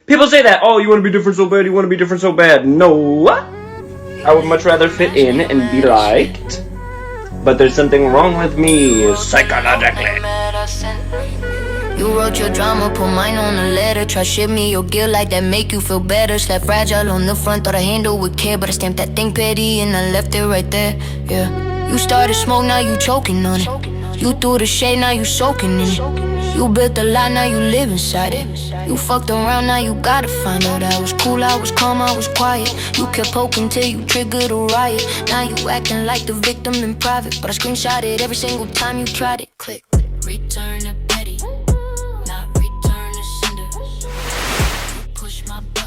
People say that, oh, you want to be different so bad, you want to be different so bad. No. I would much rather fit in and be liked. But there's something wrong with me psychologically. You wrote your drama, put mine on a letter. Try ship me your guilt like that make you feel better. Slap fragile on the front, thought I handled with care, but I stamped that thing petty and I left it right there. Yeah, you started smoke, now you choking on it. You threw the shade, now you soaking in it. You built a lie, now you live inside it. You fucked around, now you gotta find out. I was cool, I was calm, I was quiet. You kept poking till you triggered a riot. Now you acting like the victim in private, but I screenshot it every single time you tried it. Click, return to petty.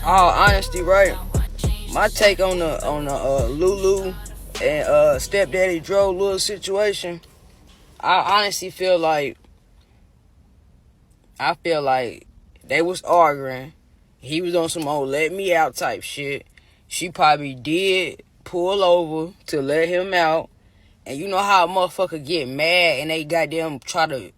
All honesty, right? My take on the Lulu and stepdaddy Dro little situation. I honestly feel like they was arguing. He was on some old let me out type shit. She probably did pull over to let him out. And you know how a motherfucker get mad and they goddamn try to,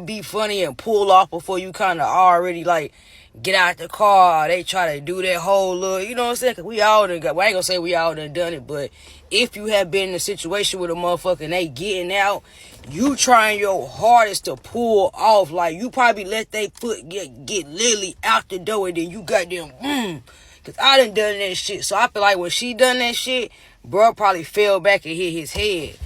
be funny and pull off before you kind of already like get out the car. They try to do that whole little, you know what I'm saying? Cause we all done got, well, I ain't gonna say we all done it, but if you have been in a situation with a motherfucker and they getting out, you trying your hardest to pull off. Like, you probably let they foot get literally out the door and then you goddamn, cause I done that shit. So I feel like when she done that shit, bro probably fell back and hit his head.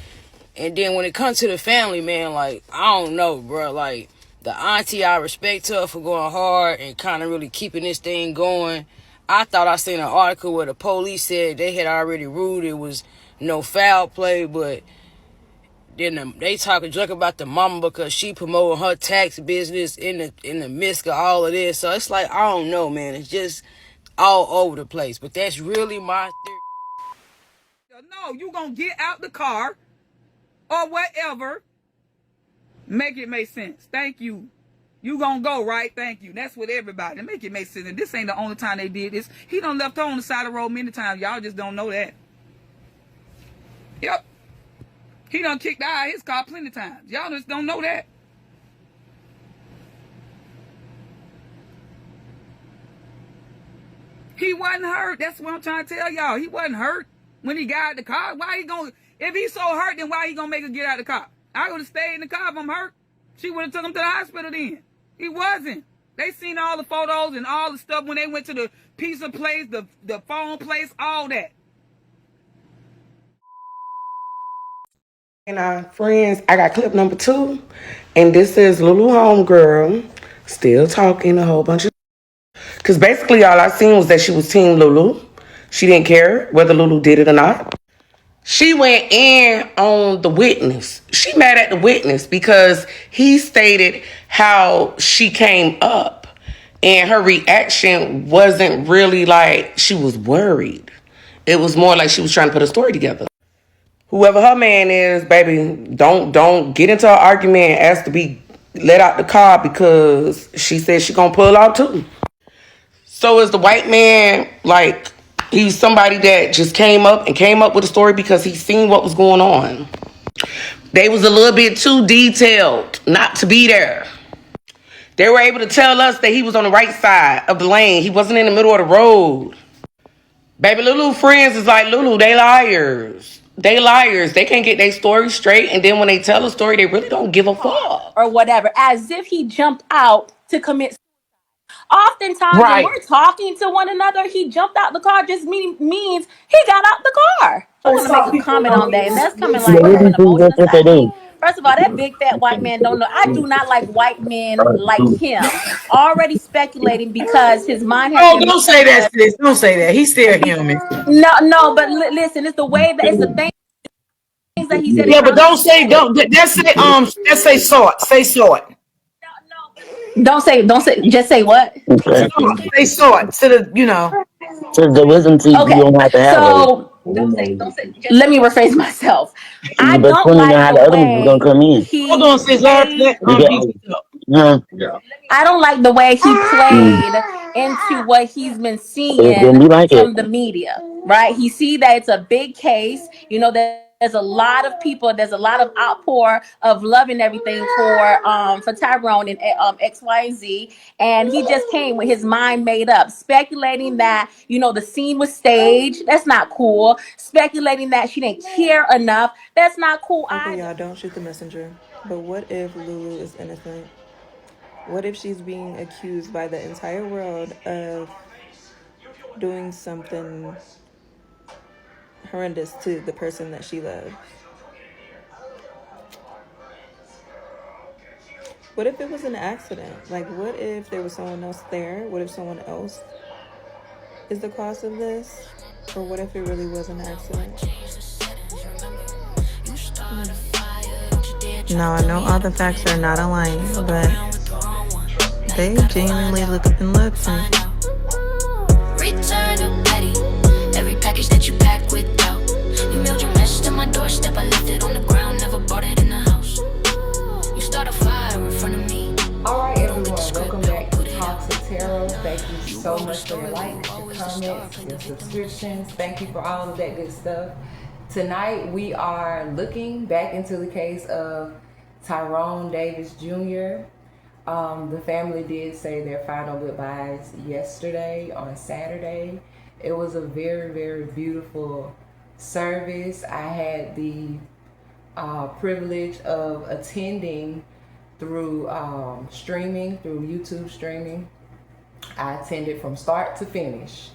And then when it comes to the family, man, like, I don't know, bro. Like, the auntie, I respect her for going hard and kind of really keeping this thing going. I thought I seen an article where the police said they had already ruled it was no foul play, but then they talking junk about the mama because she promoting her tax business in the midst of all of this. So it's like, I don't know, man. It's just all over the place. But that's really my theory. No, you gonna get out the car or whatever. Make it make sense. Thank you. You gonna go, right? Thank you. That's what everybody. Make it make sense. And this ain't the only time they did this. He done left her on the side of the road many times. Y'all just don't know that. Yep. He done kicked out of his car plenty of times. Y'all just don't know that. He wasn't hurt. That's what I'm trying to tell y'all. He wasn't hurt when he got out the car. Why he gonna, if he's so hurt, then why he gonna make her get out the car? I would have stayed in the car if I'm hurt. She would have took him to the hospital then. He wasn't. They seen all the photos and all the stuff when they went to the pizza place, the phone place, all that. And friends, I got clip number 2. And this is Lulu Homegirl still talking a whole bunch of. Because basically all I seen was that she was Team Lulu. She didn't care whether Lulu did it or not. She went in on the witness. She mad at the witness because he stated how she came up and her reaction wasn't really like she was worried. It was more like she was trying to put a story together. Whoever her man is, baby, don't get into an argument and ask to be let out the car because she said she gonna pull out too. So is the white man like he's somebody that just came up with a story because he seen what was going on? They was a little bit too detailed not to be there. They were able to tell us that he was on the right side of the lane. He wasn't in the middle of the road. Baby, Lulu friends is like, Lulu, they liars. They liars. They can't get their story straight. And then when they tell a story, they really don't give a fuck. Or whatever, as if he jumped out to commit. Oftentimes, when Right. we're talking to one another, he jumped out the car just means he got out the car. I want to make a comment on that, and that's coming like from an emotional side. First of all, that big fat white man don't know. I do not like white men like him. Already speculating because his mind has. Oh, don't say that, sis. Don't say that. He's still human. No, but listen, it's the way that it's the things that he said. Yeah, but don't say let's say short. Say short. Don't say, just say what? Say short. So the wisdom teeth, Okay, you don't have to have so let me rephrase myself. I but don't like how the other ones gonna come in. hold on, sis. I don't like the way he played into what he's been seeing It didn't be like from it. the media, right? He see that it's a big case, that there's a lot of people, there's a lot of outpour of love and everything for Tyrone and X, Y, and Z. And he just came with his mind made up, speculating that, you know, the scene was staged. That's not cool. Speculating that she didn't care enough. That's not cool Okay, either. y'all, don't shoot the messenger. But what if Lulu is innocent? What if she's being accused by the entire world of doing something horrendous to the person that she loves? What if it was an accident? Like, what if there was someone else there? What if someone else is the cause of this? Or what if it really was an accident? Now, I know all the facts are not aligning, but they genuinely look up in love to me. Return to petty. Every package that you pack without. You mailed your message to my doorstep. I left it on the ground, never brought it in the house. You start a fire in front of me. Alright everyone, welcome back to Talks with Tarot. Thank you so much for your likes, your comments, your subscriptions. Thank you for all of that good stuff. Tonight we are looking back into the case of Tyrone Davis Jr. The family did say their final goodbyes yesterday on Saturday. It was a very, very beautiful service. I had the privilege of attending through streaming, through YouTube streaming. I attended from start to finish.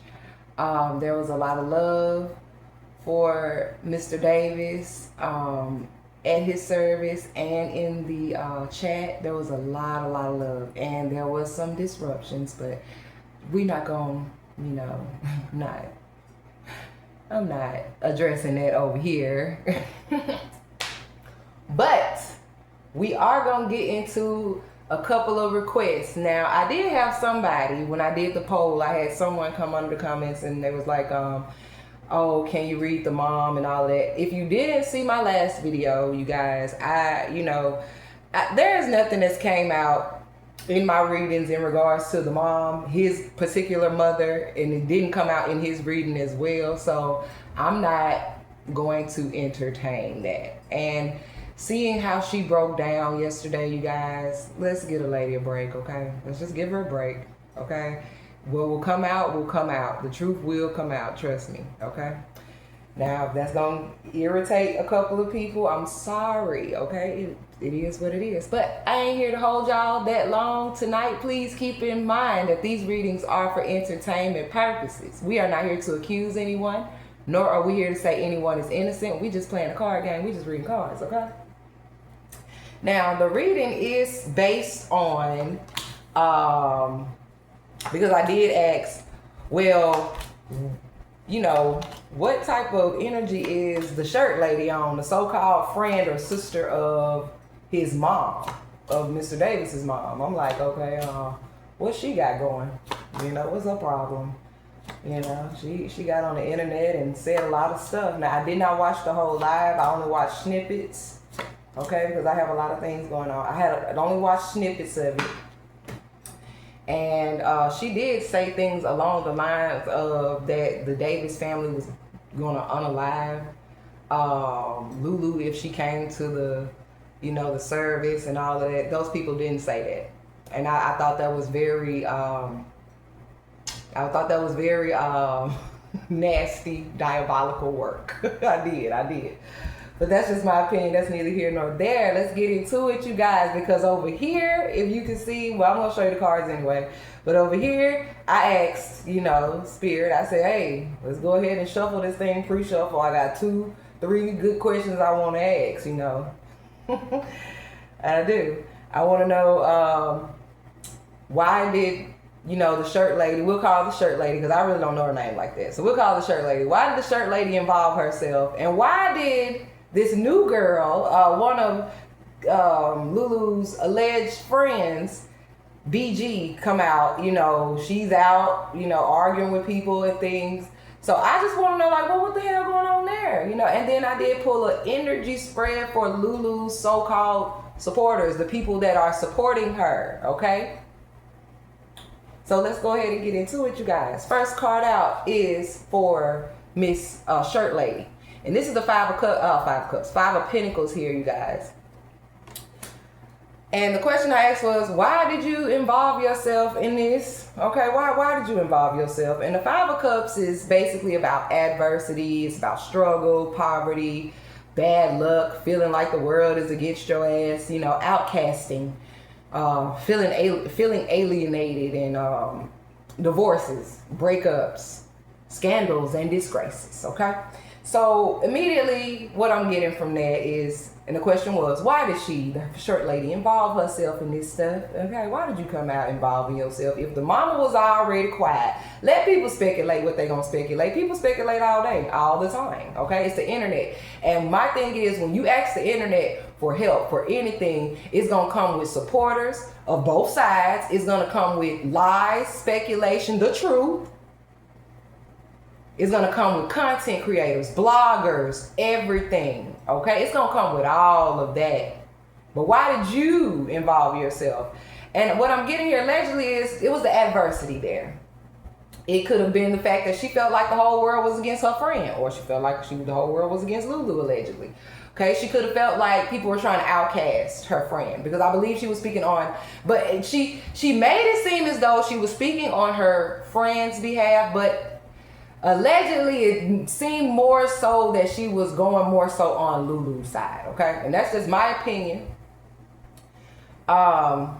There was a lot of love for Mr. Davis at his service, and in the chat there was a lot of love, and there was some disruptions, but we not gonna, you know, I'm not addressing that over here. But we are gonna get into a couple of requests. Now, I did have somebody, when I did the poll, I had someone come under the comments and they was like, oh, can you read the mom and all of that. If you didn't see my last video, you guys, there's nothing that's came out in my readings in regards to the mom, his particular mother, and it didn't come out in his reading as well. So I'm not going to entertain that. And seeing how she broke down yesterday, you guys, let's give a lady a break, okay? Let's just give her a break, okay? What will come out will come out. The truth will come out, trust me, okay? Now, if that's gonna irritate a couple of people, I'm sorry, okay? It is what it is. But I ain't here to hold y'all that long tonight. Please keep in mind that these readings are for entertainment purposes. We are not here to accuse anyone, nor are we here to say anyone is innocent. We just playing a card game. We just reading cards, okay? Now, the reading is based on, because I did ask, well, you know, what type of energy is the shirt lady on, the so-called friend or sister of his mom, of Mr. Davis's mom? I'm like, okay, what she got going? You know, what's her problem? You know, she got on the internet and said a lot of stuff. Now, I did not watch the whole live. I only watched snippets, okay, because I have a lot of things going on. I only watched snippets of it. And she did say things along the lines of that the Davis family was going to unalive Lulu if she came to the, you know, the service and all of that. Those people didn't say that. And I thought that was very, nasty, diabolical work. I did. But that's just my opinion. That's neither here nor there. Let's get into it, you guys, because over here, if you can see, well, I'm going to show you the cards anyway. But over here, I asked, you know, Spirit, I said, hey, let's go ahead and shuffle this thing, pre-shuffle. I got 2-3 good questions I want to ask, you know. I do. I want to know why did, you know, the shirt lady, we'll call the shirt lady because I really don't know her name like that. So we'll call the shirt lady. Why did the shirt lady involve herself? And why did this new girl, one of Lulu's alleged friends, BG, come out? You know, she's out, you know, arguing with people and things. So I just want to know, like, well, what the hell going on there? You know, and then I did pull an energy spread for Lulu's so-called supporters, the people that are supporting her, okay? So let's go ahead and get into it, you guys. First card out is for Miss Shirt Lady. And this is the five of pentacles here, you guys. And the question I asked was, why did you involve yourself in this? Okay, why did you involve yourself? And the Five of Cups is basically about adversity. It's about struggle, poverty, bad luck, feeling like the world is against your ass, you know, outcasting, feeling alienated, and divorces, breakups, scandals, and disgraces, okay? So immediately what I'm getting from that is, and the question was, why did she, the short lady, involve herself in this stuff? Okay, why did you come out involving yourself? If the mama was already quiet, let people speculate what they gonna speculate. People speculate all day, all the time, okay? It's the internet. And my thing is, when you ask the internet for help, for anything, it's gonna come with supporters of both sides. It's gonna come with lies, speculation, the truth. It's going to come with content creators, bloggers, everything, okay? It's going to come with all of that. But why did you involve yourself? And what I'm getting here allegedly is, it was the adversity there. It could have been the fact that she felt like the whole world was against her friend, or she felt like the whole world was against Lulu, allegedly. Okay, she could have felt like people were trying to outcast her friend, because I believe she was speaking on, but she made it seem as though she was speaking on her friend's behalf, but allegedly, it seemed more so that she was going more so on Lulu's side, okay? And that's just my opinion. But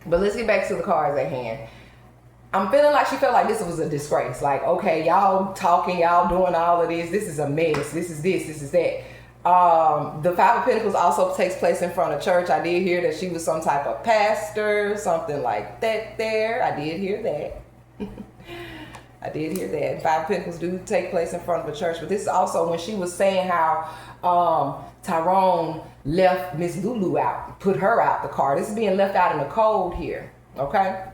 let's get back to the cards at hand. I'm feeling like she felt like this was a disgrace. Like, okay, y'all talking, y'all doing all of this. This is a mess. This is this is that. The Five of Pentacles also takes place in front of church. I did hear that she was some type of pastor, something like that there. I did hear that. I did hear that. Five of Pentacles do take place in front of a church. But this is also when she was saying how Tyrone left Miss Lulu out, put her out the car. This is being left out in the cold here, okay?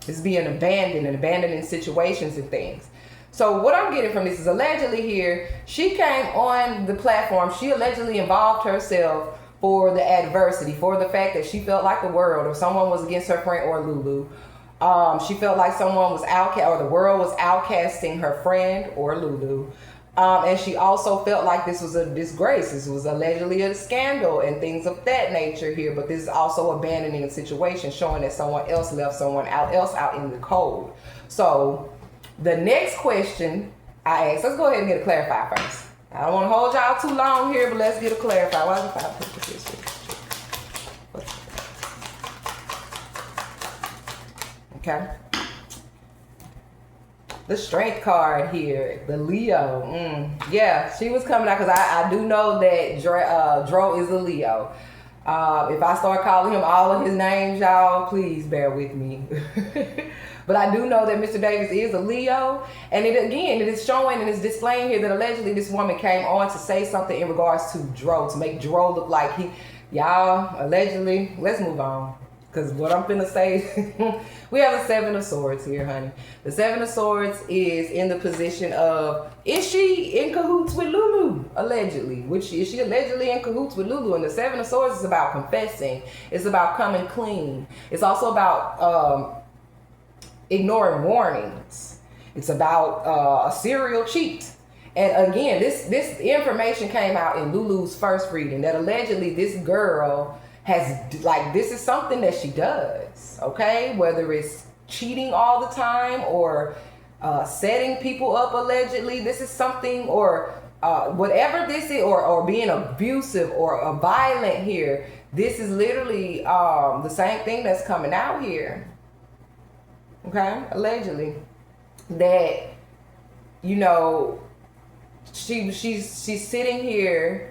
This is being abandoned and abandoning situations and things. So what I'm getting from this is, allegedly here, she came on the platform. She allegedly involved herself for the adversity, for the fact that she felt like the world or someone was against her friend or Lulu. She felt like someone was outcast, or the world was outcasting her friend or Lulu. And she also felt like this was a disgrace. This was allegedly a scandal and things of that nature here. But this is also abandoning the situation, showing that someone else left someone else out in the cold. So the next question I asked, let's go ahead and get a clarifier first. I don't want to hold y'all too long here, but let's get a clarifier. Why is the Five of Pentacles here? Okay. The Strength card here, the Leo. Yeah, she was coming out because I do know that Dro is a Leo. If I start calling him all of his names, y'all, please bear with me. But I do know that Mr. Davis is a Leo. And it is showing and it's displaying here that allegedly this woman came on to say something in regards to Dro, to make Dro look like y'all, allegedly. Let's move on. Because what I'm finna say, we have the Seven of Swords here, honey. The Seven of Swords is in the position of, is she in cahoots with Lulu? Allegedly. Is she allegedly in cahoots with Lulu? And the Seven of Swords is about confessing. It's about coming clean. It's also about ignoring warnings. It's about a serial cheat. And again, this information came out in Lulu's first reading, that allegedly this girl has, like, this is something that she does, okay? Whether it's cheating all the time or setting people up allegedly, this is something, or whatever this is, or being abusive or violent here, this is literally the same thing that's coming out here, okay? Allegedly, that, you know, she's sitting here.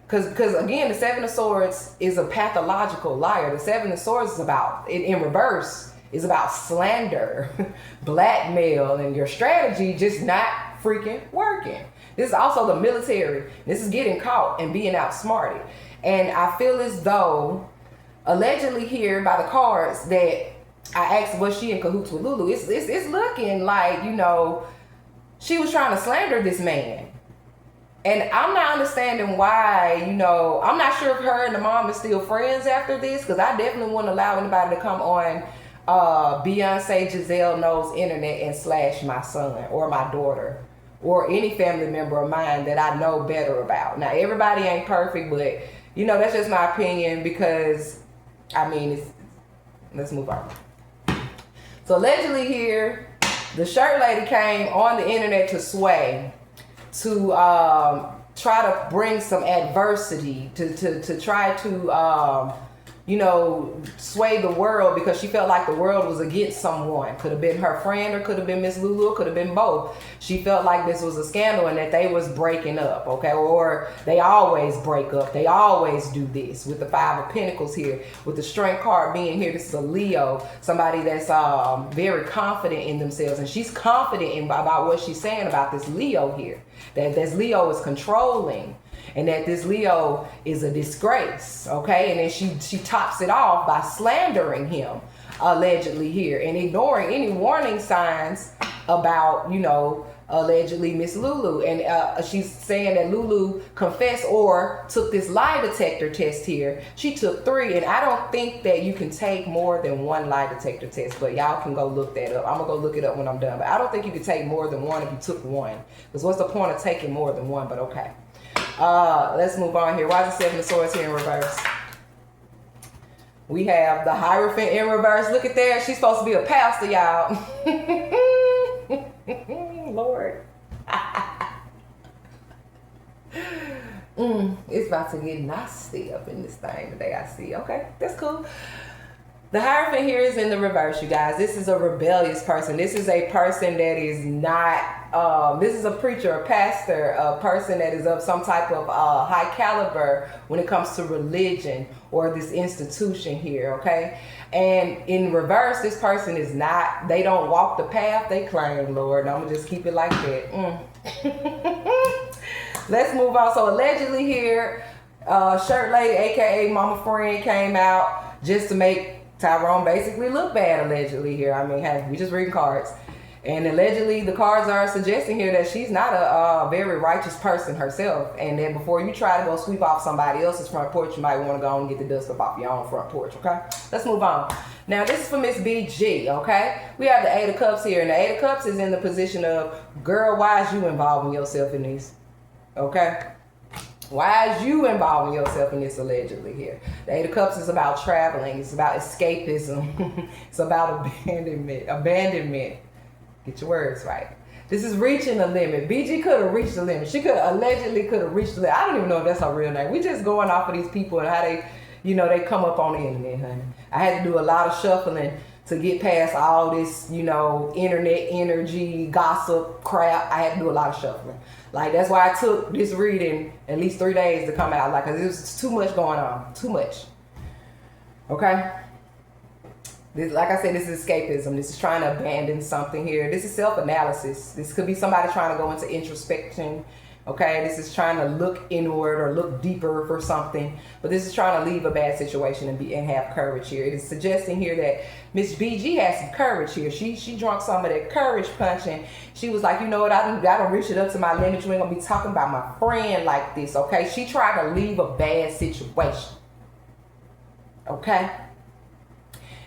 Because again, the Seven of Swords is a pathological liar. The Seven of Swords is about, in reverse, is about slander, blackmail, and your strategy just not freaking working. This is also the military. This is getting caught and being outsmarted. And I feel as though, allegedly here by the cards, that I asked, was she in cahoots with Lulu? It's looking like, you know, she was trying to slander this man. And I'm not understanding why, you know, I'm not sure if her and the mom is still friends after this, because I definitely wouldn't allow anybody to come on Beyonce Giselle Knows internet and slash my son or my daughter or any family member of mine that I know better about. Now, everybody ain't perfect, but you know, that's just my opinion because, I mean, let's move on. So allegedly here, the shirt lady came on the internet to sway, to try to bring some adversity, to try to, you know, sway the world because she felt like the world was against someone. Could have been her friend or could have been Miss Lulu, could have been both. She felt like this was a scandal and that they was breaking up, okay? Or they always break up. They always do this with the Five of Pentacles here. With the Strength card being here, this is a Leo, somebody that's very confident in themselves. And she's confident about what she's saying about this Leo here. That this Leo is controlling. And that this Leo is a disgrace, okay? And then she tops it off by slandering him, allegedly here, and ignoring any warning signs about, you know, allegedly Miss Lulu. And she's saying that Lulu confessed or took this lie detector test here. She took 3, and I don't think that you can take more than 1 lie detector test, but y'all can go look that up. I'm gonna go look it up when I'm done, but I don't think you can take more than 1 if you took 1, because what's the point of taking more than 1? But okay. Let's move on here. Why is the 7 of Swords here in reverse? We have the Hierophant in reverse. Look at there. She's supposed to be a pastor, y'all. Lord. It's about to get nasty up in this thing today, I see. Okay, that's cool. The Hierophant here is in the reverse, you guys. This is a rebellious person. This is a person that is not, this is a preacher, a pastor, a person that is of some type of high caliber when it comes to religion or this institution here, okay? And in reverse, this person is not, they don't walk the path they claim, Lord. And I'm going to just keep it like that. Let's move on. So allegedly here, Shirt Lady, aka Mama Friend, came out just to make Tyrone basically look bad, allegedly here. I mean, hey, we just reading cards. And allegedly, the cards are suggesting here that she's not a very righteous person herself. And that before you try to go sweep off somebody else's front porch, you might want to go and get the dust up off your own front porch, okay? Let's move on. Now, this is for Miss BG, okay? We have the 8 of Cups here. And the 8 of Cups is in the position of, girl, why is you involving yourself in this? Okay? Why is you involving yourself in this allegedly here? The 8 of Cups is about traveling. It's about escapism. It's about abandonment. Get your words right. This is reaching the limit. BG could have reached the limit. She allegedly could have reached the limit. I don't even know if that's her real name. We just going off of these people and how they, you know, they come up on the internet, honey. I had to do a lot of shuffling to get past all this, you know, internet energy, gossip, crap. I had to do a lot of shuffling. Like, that's why I took this reading at least 3 days to come out. Like, cause it was too much going on. Too much. Okay? This, like I said, this is escapism. This is trying to abandon something here. This is self-analysis. This could be somebody trying to go into introspection. Okay, this is trying to look inward or look deeper for something. But this is trying to leave a bad situation and have courage here. It is suggesting here that Miss BG has some courage here. She drunk some of that courage punching. She was like, you know what, I don't reach it up to my limit. You ain't gonna be talking about my friend like this, okay? She tried to leave a bad situation. Okay?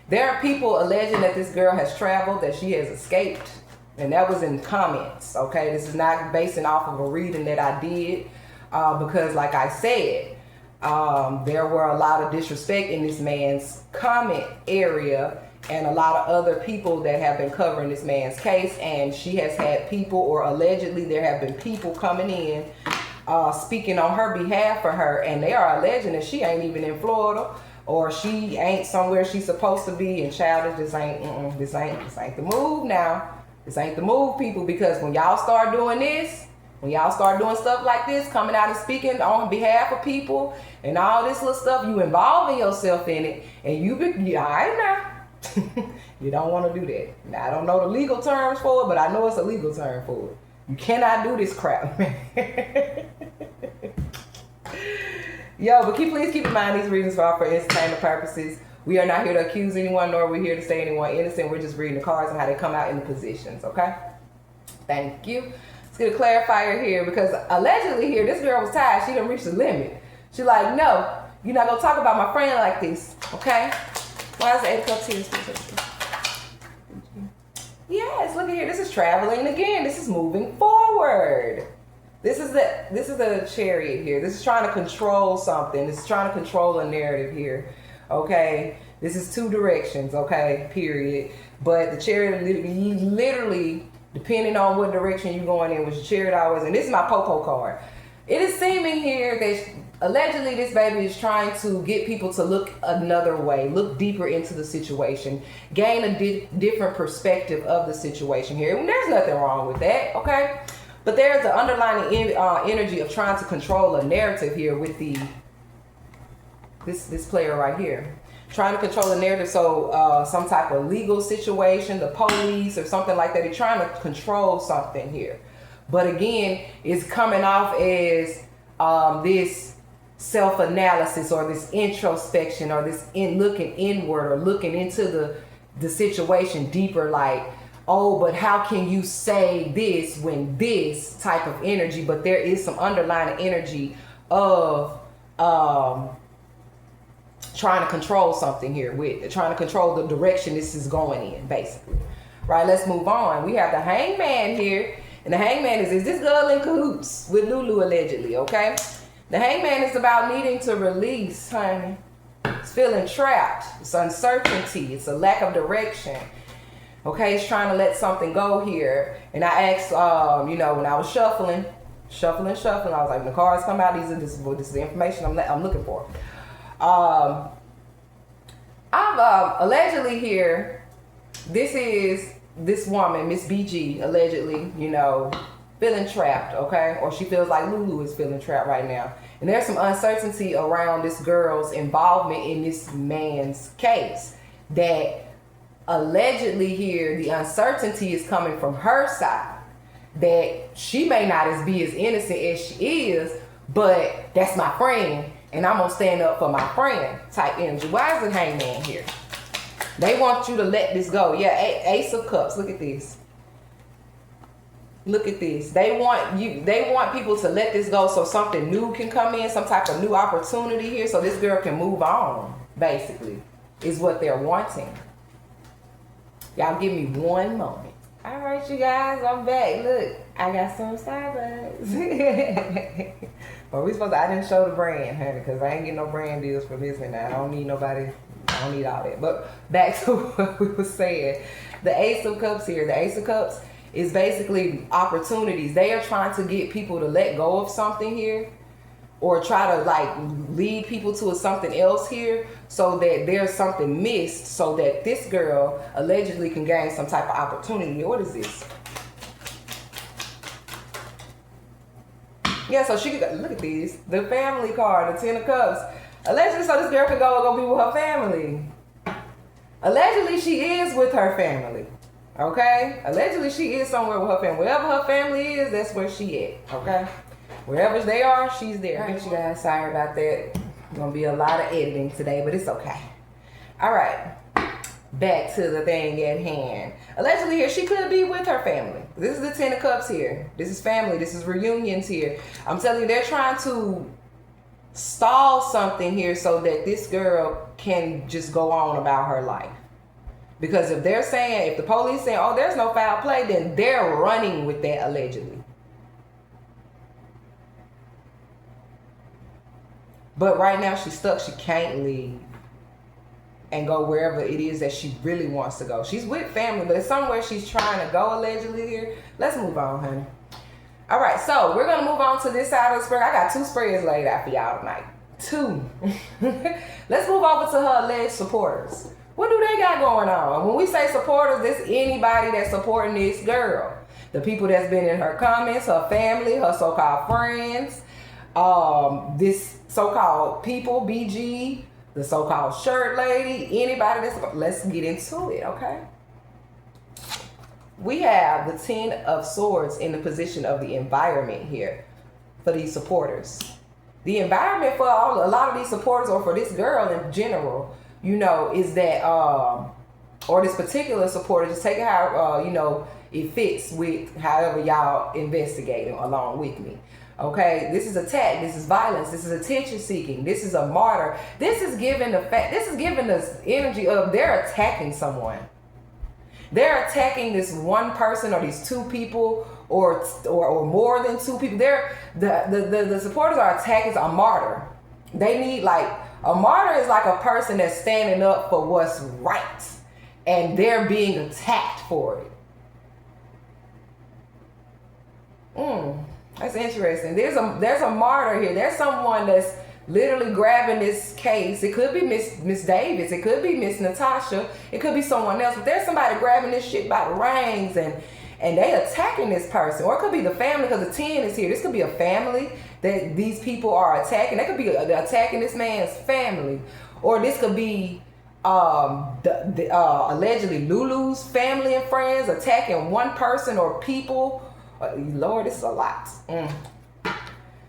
There are people alleging that this girl has traveled, that she has escaped. And that was in comments, okay? This is not basing off of a reading that I did because, like I said, there were a lot of disrespect in this man's comment area and a lot of other people that have been covering this man's case. And she has had people, or allegedly there have been people coming in speaking on her behalf for her. And they are alleging that she ain't even in Florida, or she ain't somewhere she's supposed to be. And child, this ain't the move now. This ain't the move, people, because when y'all start doing this, when y'all start doing stuff like this, coming out and speaking on behalf of people and all this little stuff, you involving yourself in it, and you all right now. You don't want to do that. Now, I don't know the legal terms for it, but I know it's a legal term for it. You cannot do this crap, man. Yo, but please keep in mind these readings are for entertainment purposes. We are not here to accuse anyone, nor are we here to say anyone innocent. We're just reading the cards and how they come out in the positions, okay? Thank you. Let's get a clarifier here, because allegedly here, this girl was tired. She didn't reach the limit. She like, no, you're not going to talk about my friend like this, okay? Why is the 8 of Cups here? Yes, look at here. This is traveling again. This is moving forward. This is a chariot here. This is trying to control something. This is trying to control a narrative here. Okay? This is two directions, okay? Period. But the chariot literally, depending on what direction you're going in, which the chariot always, and this is my Popo card. It is seeming here that allegedly this baby is trying to get people to look another way, look deeper into the situation, gain a different perspective of the situation here. And there's nothing wrong with that, okay? But there's the underlying energy of trying to control a narrative here with this player right here. Trying to control the narrative, so some type of legal situation, the police or something like that. They're trying to control something here. But again, it's coming off as this self-analysis or this introspection or this looking inward or looking into the situation deeper, like, oh, but how can you say this when this type of energy? But there is some underlying energy of trying to control something here, with trying to control the direction this is going in, basically. Right, let's move on. We have the Hangman here. And the Hangman is this girl in cahoots with Lulu, allegedly, okay? The Hangman is about needing to release, honey. It's feeling trapped. It's uncertainty. It's a lack of direction. Okay, it's trying to let something go here. And I asked, you know, when I was shuffling, I was like, when the cards come out, this is the information I'm looking for. I've allegedly here, this is this woman, Miss BG, allegedly, you know, feeling trapped, okay? Or she feels like Lulu is feeling trapped right now. And there's some uncertainty around this girl's involvement in this man's case. That allegedly here, the uncertainty is coming from her side. That she may not be as innocent as she is, but that's my friend, and I'm gonna stand up for my friend type energy. Why is the Hangman here? They want you to let this go. Yeah, Ace of Cups. Look at this. Look at this. They want people to let this go so something new can come in, some type of new opportunity here, so this girl can move on, basically, is what they're wanting. Y'all give me one moment. All right, you guys, I'm back. Look, I got some Starbucks. But I didn't show the brand, honey, because I ain't getting no brand deals for this one now. I don't need nobody. I don't need all that. But back to what we were saying. The Ace of Cups here. The Ace of Cups is basically opportunities. They are trying to get people to let go of something here, or try to like lead people to something else here, so that there's something missed, so that this girl allegedly can gain some type of opportunity. What is this? Yeah, so she could, look at these. The family card, the Ten of Cups. Allegedly, so this girl could go be with her family. Allegedly, she is with her family. Okay? Allegedly, she is somewhere with her family. Wherever her family is, that's where she at. Okay? Wherever they are, she's there. Alright, you guys, sorry about that. Gonna be a lot of editing today, but it's okay. Alright. Back to the thing at hand. Allegedly here, she could be with her family. This is the Ten of Cups here. This is family. This is reunions here. I'm telling you, they're trying to stall something here so that this girl can just go on about her life. Because if they're saying, if the police saying, oh, there's no foul play, then they're running with that allegedly. But right now she's stuck. She can't leave and go wherever it is that she really wants to go. She's with family, but it's somewhere she's trying to go allegedly here. Let's move on, honey. All right, so we're going to move on to this side of the spread. I got 2 spreads laid out for y'all tonight. 2. Let's move over to her alleged supporters. What do they got going on? When we say supporters, this anybody that's supporting this girl. The people that's been in her comments, her family, her so-called friends, this so-called people, BG, the so-called shirt lady, anybody that's... Let's get into it, okay? We have the Ten of Swords in the position of the environment here for these supporters. The environment for a lot of these supporters, or for this girl in general, you know, is that, or this particular supporter, just take it how, you know, it fits with however y'all investigating along with me. Okay, this is attack, this is violence, this is attention seeking, this is a martyr. This is giving the energy of they're attacking someone. They're attacking this one person or these two people or more than two people. The supporters are attacking a martyr. They need a martyr is like a person that's standing up for what's right, and they're being attacked for it. That's interesting. There's a martyr here. There's someone that's literally grabbing this case. It could be Miss Davis. It could be Miss Natasha. It could be someone else. But there's somebody grabbing this shit by the reins and they attacking this person. Or it could be the family because the 10 is here. This could be a family that these people are attacking. They could be attacking this man's family. Or this could be allegedly Lulu's family and friends attacking one person or people. Lord, this is a lot.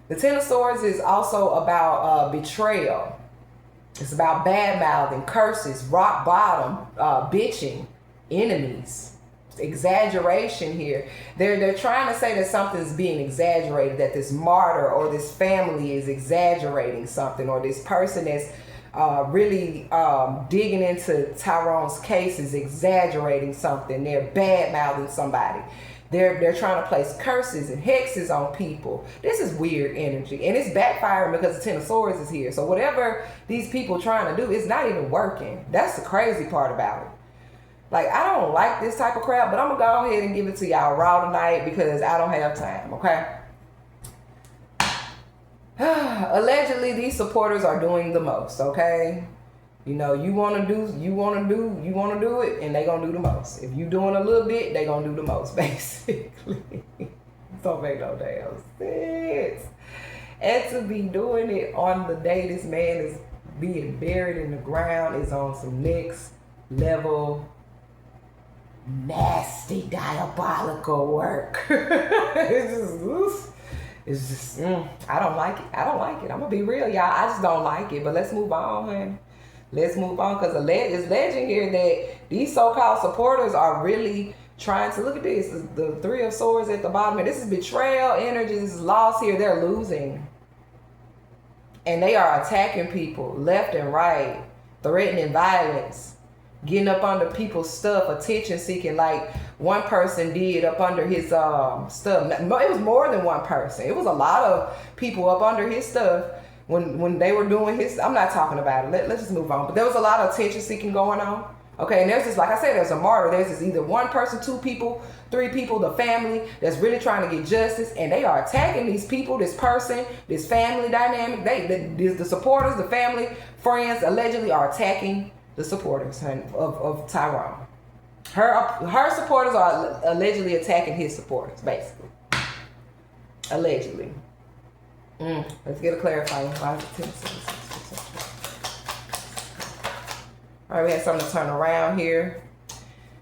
The Ten of Swords is also about betrayal. It's about bad mouthing, curses, rock bottom, bitching, enemies, exaggeration here. They're trying to say that something's being exaggerated, that this martyr or this family is exaggerating something, or this person that's really digging into Tyrone's case is exaggerating something. They're bad mouthing somebody. They're trying to place curses and hexes on people. This is weird energy. And it's backfiring because the Ten of Swords is here. So whatever these people trying to do, it's not even working. That's the crazy part about it. I don't like this type of crap, but I'm going to go ahead and give it to y'all raw tonight because I don't have time, okay? Allegedly, these supporters are doing the most, okay? You know, you want to do it, and they gonna do the most. If you doing a little bit, they gonna do the most, basically. Don't make no damn sense. And to be doing it on the day this man is being buried in the ground is on some next level nasty diabolical work. It's just I don't like it. I'm gonna be real, y'all. I just don't like it. But let's move on, honey. Let's move on, because it's legend here that these so-called supporters are really trying to, look at this, the Three of Swords at the bottom, and this is betrayal energy, this is loss here. They're losing. And they are attacking people left and right, threatening violence, getting up under people's stuff, attention seeking, like one person did up under his stuff. It was more than one person. It was a lot of people up under his stuff. When they were doing his, I'm not talking about it. Let's just move on. But there was a lot of attention seeking going on. Okay, and there's this, like I said, there's a martyr. There's this either one person, two people, three people, the family that's really trying to get justice, and they are attacking these people, this person, this family dynamic. The supporters, the family, friends, allegedly are attacking the supporters of Tyrone. Her supporters are allegedly attacking his supporters, basically. Allegedly. Let's get a clarifying. All right, we have something to turn around here.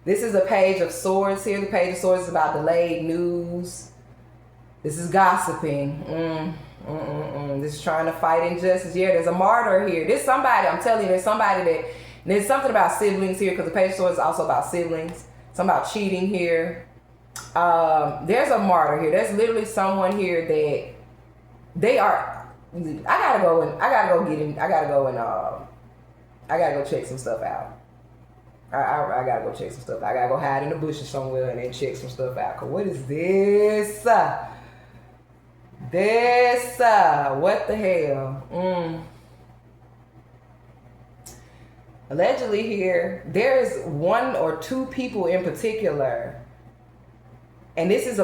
This is a Page of Swords here. The Page of Swords is about delayed news. This is gossiping. This is trying to fight injustice. Yeah, there's a martyr here. There's somebody, I'm telling you, there's something about siblings here, because the Page of Swords is also about siblings. Something about cheating here. There's a martyr here. There's literally someone here that they are. I gotta go check some stuff out. I gotta go check some stuff. I gotta go hide in the bushes somewhere and then check some stuff out. Cause what is this? What the hell? Allegedly here, there's one or two people in particular. And this is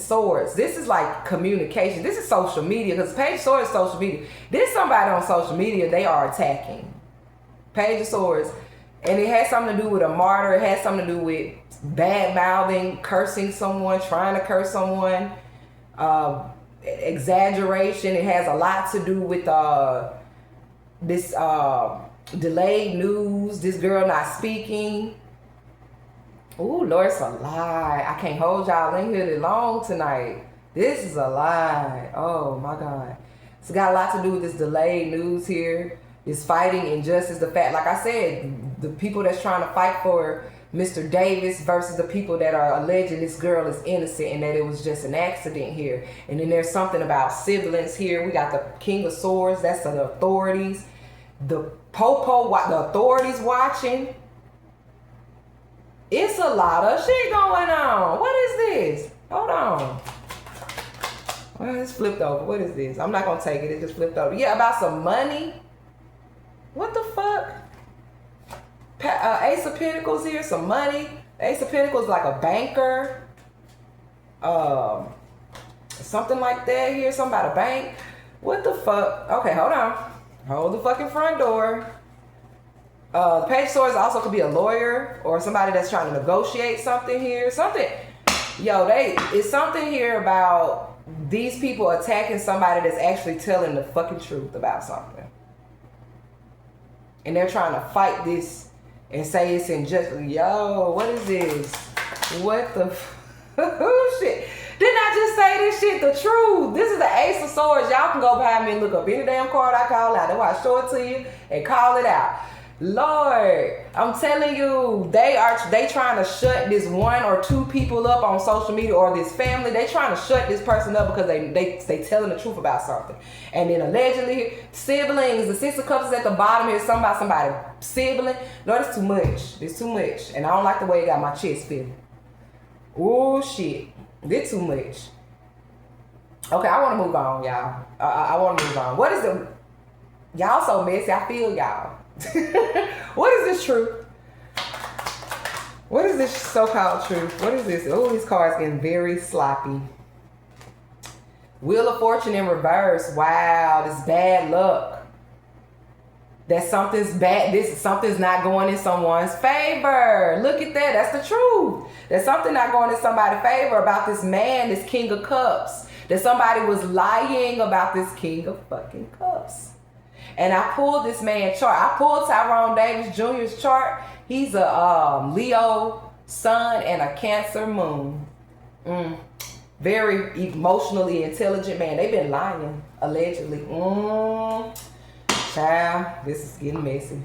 swords. This is like communication. This is social media, because Page of Swords is social media. This is somebody on social media they are attacking. Page of Swords. And it has something to do with a martyr. It has something to do with bad mouthing, cursing someone, trying to curse someone, exaggeration. It has a lot to do with this delayed news, this girl not speaking. Ooh, Lord, it's a lie. I can't hold y'all in here long tonight. This is a lie. Oh my God. It's got a lot to do with this delayed news here. This fighting injustice. The fact, like I said, the people that's trying to fight for Mr. Davis versus the people that are alleging this girl is innocent and that it was just an accident here. And then there's something about siblings here. We got the King of Swords. That's the authorities. The the authorities watching. It's a lot of shit going on. What is this? Hold on. Well, it's flipped over. What is this? I'm not gonna take it. It just flipped over. Yeah, about some money. What the fuck? Ace of Pentacles here, some money. Ace of Pentacles like a banker. Something like that here. Something about a bank. What the fuck? Okay, hold on. Hold the fucking front door. The Page of Swords also could be a lawyer or somebody that's trying to negotiate something here. Something. Yo, it's something here about these people attacking somebody that's actually telling the fucking truth about something. And they're trying to fight this and say it's injustice. Yo, what is this? What the shit? Didn't I just say this shit the truth? This is the Ace of Swords. Y'all can go behind me and look up any damn card I call out. That's why I show it to you and call it out. Lord, I'm telling you, they trying to shut this one or two people up on social media or this family. They trying to shut this person up because they telling the truth about something. And then allegedly siblings, the Six of Cups is at the bottom here, somebody sibling. No, that's too much. It's too much. And I don't like the way it got my chest feeling. Oh shit. This too much. Okay, I want to move on, y'all. I want to move on. What is the... Y'all so messy. I feel y'all. What is this truth? What is this so-called truth? What is this? Oh, these cards getting very sloppy. Wheel of Fortune in reverse. Wow, this bad luck. That something's bad. Something's not going in someone's favor. Look at that. That's the truth. That something not going in somebody's favor about this man, this King of Cups. That somebody was lying about this King of fucking Cups. And I pulled this man's chart. I pulled Tyrone Davis Jr.'s chart. He's a Leo sun and a Cancer moon. Very emotionally intelligent man. They've been lying, allegedly. Child, this is getting messy.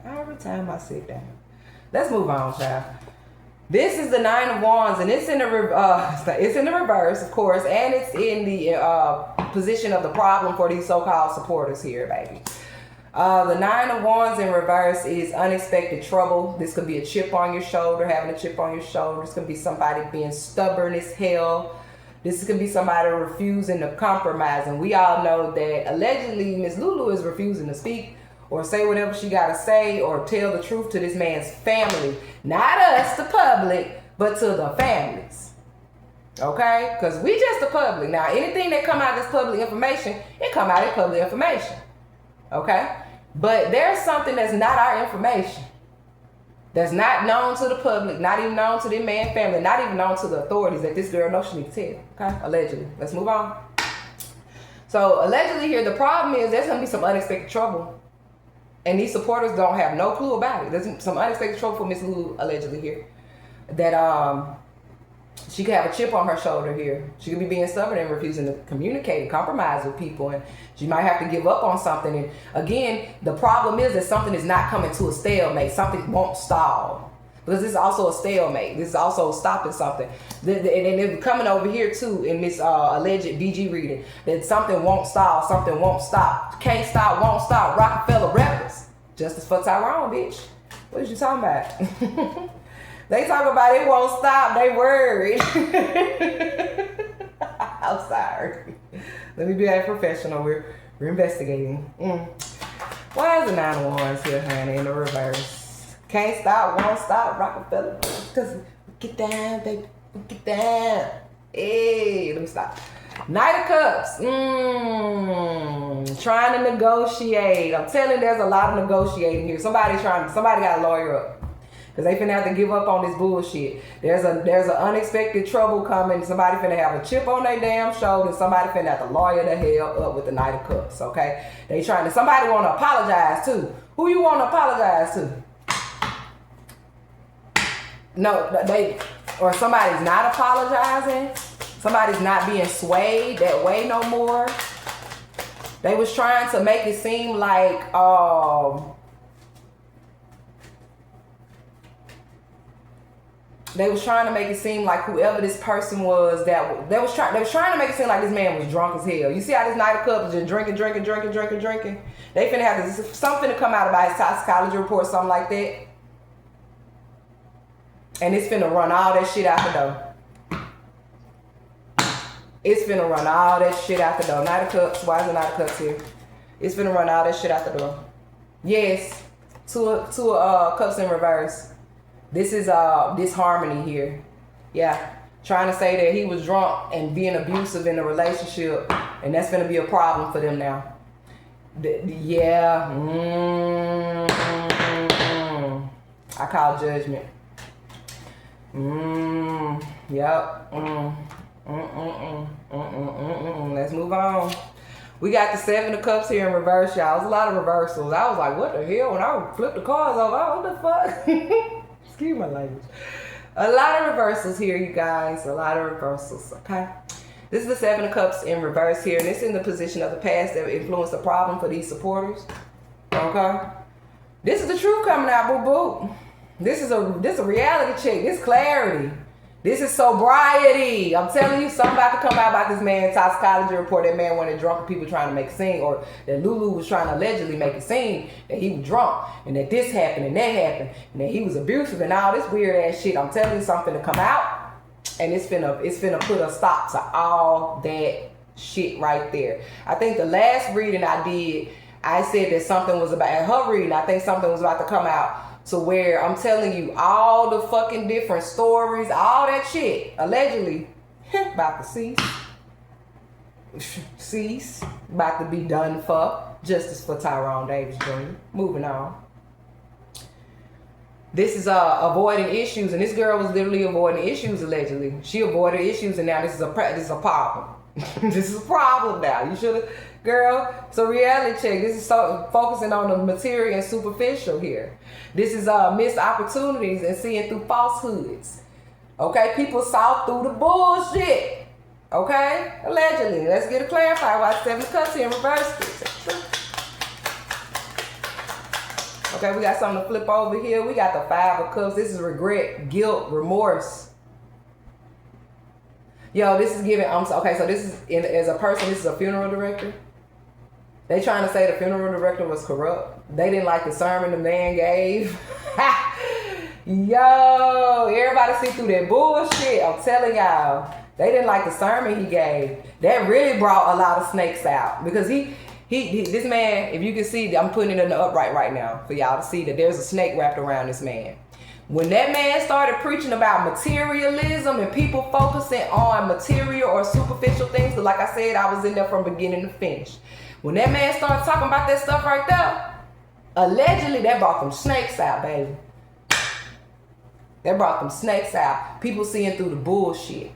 Every time I sit down. Let's move on, child. This is the Nine of Wands, and it's in the reverse, of course, and it's in the position of the problem for these so-called supporters here, baby. The Nine of Wands in reverse is unexpected trouble. This could be a chip on your shoulder, having a chip on your shoulder. This could be somebody being stubborn as hell. This could be somebody refusing to compromise, and we all know that allegedly Miss Lulu is refusing to speak or say whatever she got to say or tell the truth to this man's family. Not us, the public, but to the families. Okay? Because we just the public. Now, anything that come out as public information, it come out as public information. Okay? But there's something that's not our information. That's not known to the public, not even known to the man's family, not even known to the authorities that this girl knows she needs to tell. Okay? Allegedly. Let's move on. So, allegedly here, the problem is there's going to be some unexpected trouble. And these supporters don't have no clue about it. There's some unexpected trouble for Miss Lulu, allegedly here. That she could have a chip on her shoulder here. She could be being stubborn and refusing to communicate and compromise with people. And she might have to give up on something. And again, the problem is that something is not coming to a stalemate. Something won't stall. Because this is also a stalemate. This is also stopping something. And it's coming over here too in this alleged BG reading. That something won't stall, something won't stop. Can't stop, won't stop. Rockefeller rebels. Justice for Tyrone, bitch. What is you talking about? They talk about it won't stop. They worried. I'm sorry. Let me be a professional. We're investigating. Why is the Nine of Wands here, honey, in the reverse? Can't stop, won't stop, Rockefeller. Because get down, baby. Get down. Hey, let me stop. Knight of Cups. Trying to negotiate. I'm telling you, there's a lot of negotiating here. Somebody got a lawyer up. Because they finna have to give up on this bullshit. There's an unexpected trouble coming. Somebody finna have a chip on their damn shoulder. Somebody finna have to lawyer the hell up with the Knight of Cups, okay? Somebody wanna apologize too. Who you wanna apologize to? No, or somebody's not apologizing. Somebody's not being swayed that way no more. They was trying to make it seem like, they was trying to make it seem like whoever this person was they was trying to make it seem like this man was drunk as hell. You see how this Knight of Cups is just drinking. They finna have something to come out about his toxicology report, something like that. And it's finna run all that shit out the door. It's finna run all that shit out the door. Knight of Cups. Why is it Knight of Cups here? It's finna run all that shit out the door. Yes. Two of Cups in reverse. This is disharmony here. Yeah. Trying to say that he was drunk and being abusive in a relationship. And that's gonna be a problem for them now. Yeah. I call judgment. Yep. Let's move on. We got the 7 of Cups here in reverse, y'all. There's a lot of reversals. I was like, what the hell? When I flipped the cards over, what the fuck? Excuse my language. A lot of reversals here, you guys. A lot of reversals, okay? This is the 7 of Cups in reverse here, and it's in the position of the past that influenced the problem for these supporters, okay? This is the truth coming out, boo-boo. This is a reality check. This clarity. This is sobriety. I'm telling you, something about to come out about this man's toxicology report. That man wanted drunk people trying to make a scene, or that Lulu was trying to allegedly make a scene that he was drunk, and that this happened and that happened, and that he was abusive and all this weird ass shit. I'm telling you, something to come out, and it's finna put a stop to all that shit right there. I think the last reading I did, I said that something was about, at her reading, I think something was about to come out to where I'm telling you all the fucking different stories, all that shit, allegedly, about to cease, about to be done for. Justice for Tyrone Davis Jr. Moving on. This is avoiding issues, and this girl was literally avoiding issues allegedly. She avoided issues, and now this is a problem. This is a problem now. You should have, girl. So reality check. This is so focusing on the material and superficial here. This is missed opportunities and seeing through falsehoods. Okay, people saw through the bullshit. Okay, allegedly. Let's get it clarified. Why 7 of Cups here in reverse? Okay, we got something to flip over here. We got the 5 of Cups. This is regret, guilt, remorse. Yo, this is giving, okay, so this is, as a person, this is a funeral director. They trying to say the funeral director was corrupt. They didn't like the sermon the man gave. Yo, everybody see through that bullshit. I'm telling y'all, they didn't like the sermon he gave. That really brought a lot of snakes out, because this man, if you can see, I'm putting it in the upright right now for y'all to see that there's a snake wrapped around this man. When that man started preaching about materialism and people focusing on material or superficial things, because like I said, I was in there from beginning to finish. When that man started talking about that stuff right there, allegedly that brought them snakes out, baby. That brought them snakes out. People seeing through the bullshit.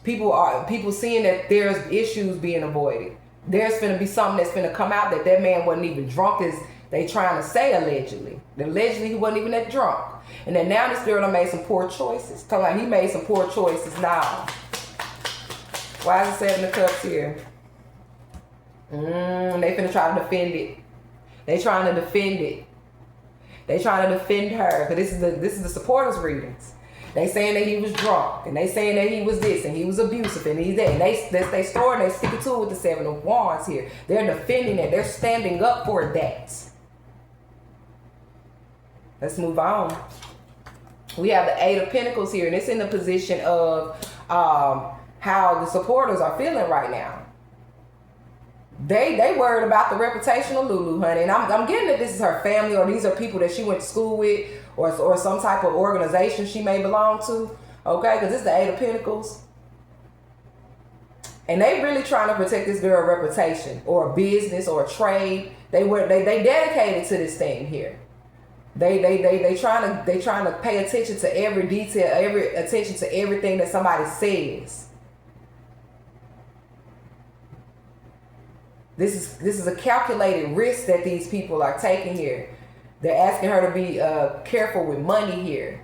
People seeing that there's issues being avoided. There's finna be something that's finna come out that man wasn't even drunk as they trying to say allegedly. That allegedly he wasn't even that drunk. And then now this girl done made some poor choices. Talking like he made some poor choices now. Why is it 7 of Cups here? They finna try to defend it. They trying to defend it. They trying to defend her. Cause this is the supporters readings. They saying that he was drunk, and they saying that he was this, and he was abusive, and he's that. And that's their story, and they stick it to it with the 7 of Wands here. They're defending it. They're standing up for that. Let's move on. We have the 8 of Pentacles here, and it's in the position of how the supporters are feeling right now. They worried about the reputation of Lulu, honey. And I'm getting that this is her family, or these are people that she went to school with, or some type of organization she may belong to. Okay, because it's the 8 of Pentacles. And they really trying to protect this girl's reputation, or a business, or a trade. They dedicated to this thing here. They trying to pay attention to every detail, attention to everything that somebody says. This is a calculated risk that these people are taking here. They're asking her to be careful with money here.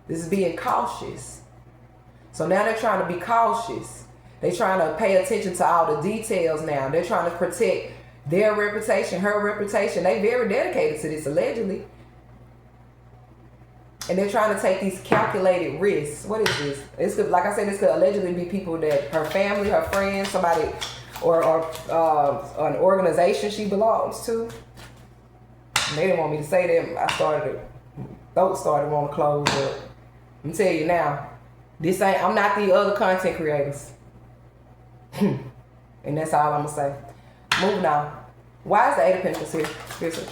This is being cautious. So now they're trying to be cautious. They're trying to pay attention to all the details now. They're trying to protect their reputation, her reputation. They very dedicated to this, allegedly. And they're trying to take these calculated risks. What is this? Like I said, this could allegedly be people that her family, her friends, somebody or an organization she belongs to. And they didn't want me to say that. Throat started wanting to close, but I'm tell you now, I'm not the other content creators. And that's all I'm gonna say. Moving on. Why is the Eight of Pentacles here? Here's it.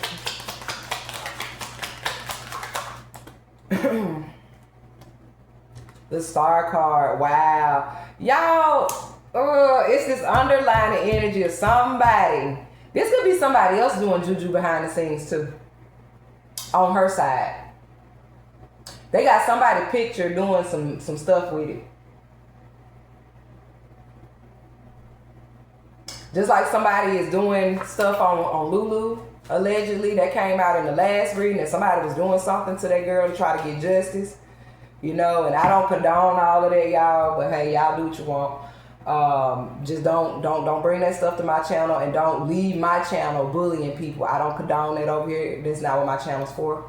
The Star card. Wow. Y'all, it's this underlying energy of somebody. This could be somebody else doing juju behind the scenes too. On her side. They got somebody picture doing some stuff with it. Just like somebody is doing stuff on Lulu, allegedly, that came out in the last reading, and somebody was doing something to that girl to try to get justice. You know, and I don't condone all of that, y'all, but hey, y'all do what you want. Just don't bring that stuff to my channel, and don't leave my channel bullying people. I don't condone that over here. That's not what my channel's for.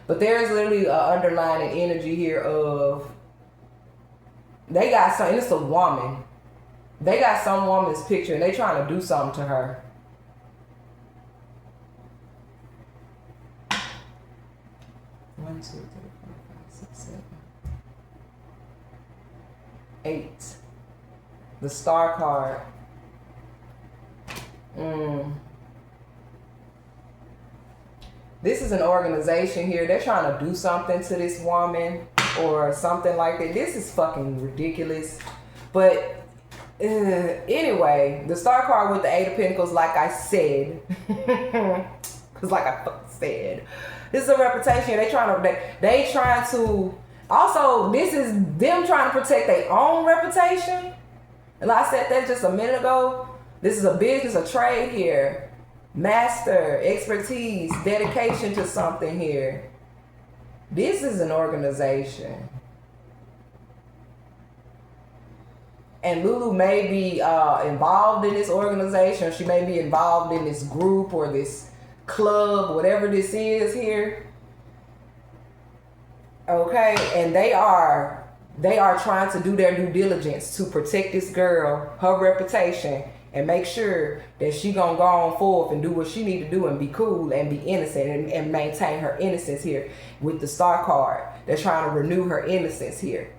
But there's literally an underlying energy here of, they got something, it's a woman. They got some woman's picture and they trying to do something to her. One, two, three, four, five, six, 7, 8. The Star card. This is an organization here. They're trying to do something to this woman or something like that. This is fucking ridiculous. But anyway, the Star card with the Eight of Pentacles, like I said, because like I said, this is a reputation. They trying to also, this is them trying to protect their own reputation. And like I said that just a minute ago, this is a business, a trade here. Master, expertise, dedication to something here. This is an organization. And Lulu may be involved in this organization. She may be involved in this group or this club, whatever this is here. Okay, and they are trying to do their due diligence to protect this girl, her reputation, and make sure that she gonna go on forth and do what she need to do and be cool and be innocent and maintain her innocence here with the Star card. They're trying to renew her innocence here.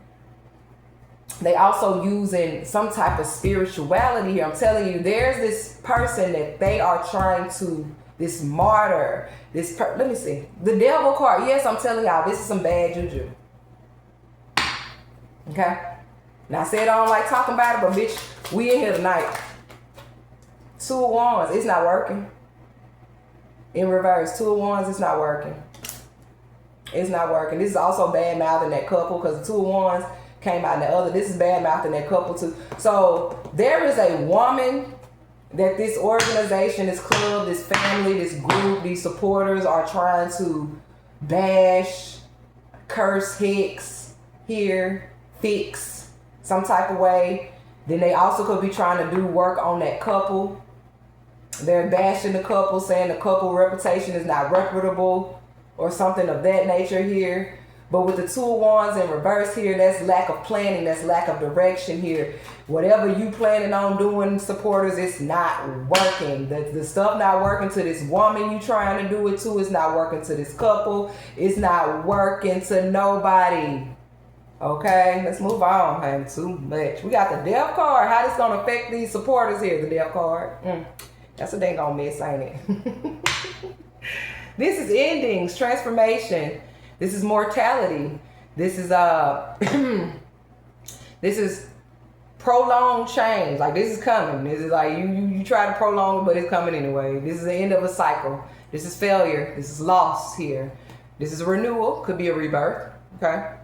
They also using some type of spirituality here. I'm telling you, there's this person that they are trying to, this martyr, let me see. The Devil card. Yes, I'm telling y'all, this is some bad juju. Okay? Now I said I don't like talking about it, but bitch, we in here tonight. 2 of Wands, it's not working. In reverse, 2 of Wands, it's not working. It's not working. This is also bad mouthing that couple, because the 2 of Wands came out in the other. This is bad mouthing that couple too. So there is a woman that this organization, this club, this family, this group, these supporters are trying to bash, curse, hex here, fix some type of way. Then they also could be trying to do work on that couple. They're bashing the couple, saying the couple reputation is not reputable or something of that nature here. But with the 2 of Wands in reverse here, that's lack of planning, that's lack of direction here. Whatever you planning on doing, supporters, it's not working. The stuff not working to this woman you trying to do it to. It's not working to this couple. It's not working to nobody. Okay, let's move on. I am too much. We got the Death card. How this gonna affect these supporters here? The Death card. That's a dang on mess, ain't it? This is endings, transformation. This is mortality. This is this is prolonged change. Like, this is coming. This is like you try to prolong it, but it's coming anyway. This is the end of a cycle. This is failure. This is loss here. This is a renewal. Could be a rebirth. Okay.